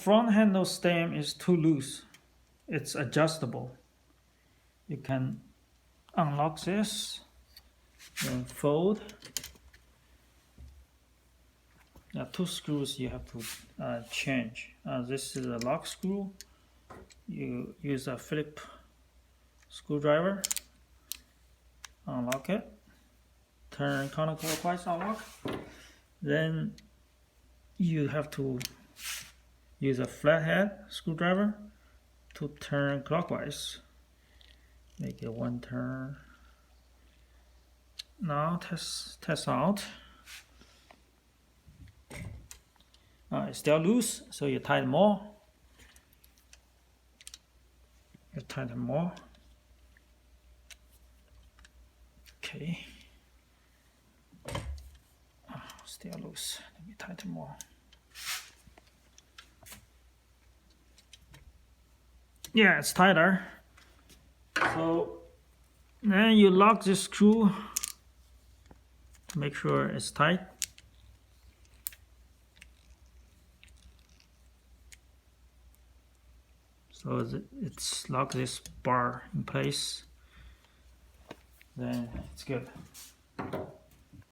front handle stem is too loose. It's adjustable. You can unlock this, then fold. Now 2 screws you have to change. This is a lock screw. You use a Phillips screwdriver, unlock it, turn counterclockwise, unlock. Then you have to use a flathead screwdriver to turn clockwise. Make it 1 turn. Now test out. It's still loose, so you tighten more. You tighten more. Okay. Still loose. Let me tighten more. Yeah, it's tighter. So then you lock this screw to make sure it's tight. So it's lock this bar in place. Then it's good.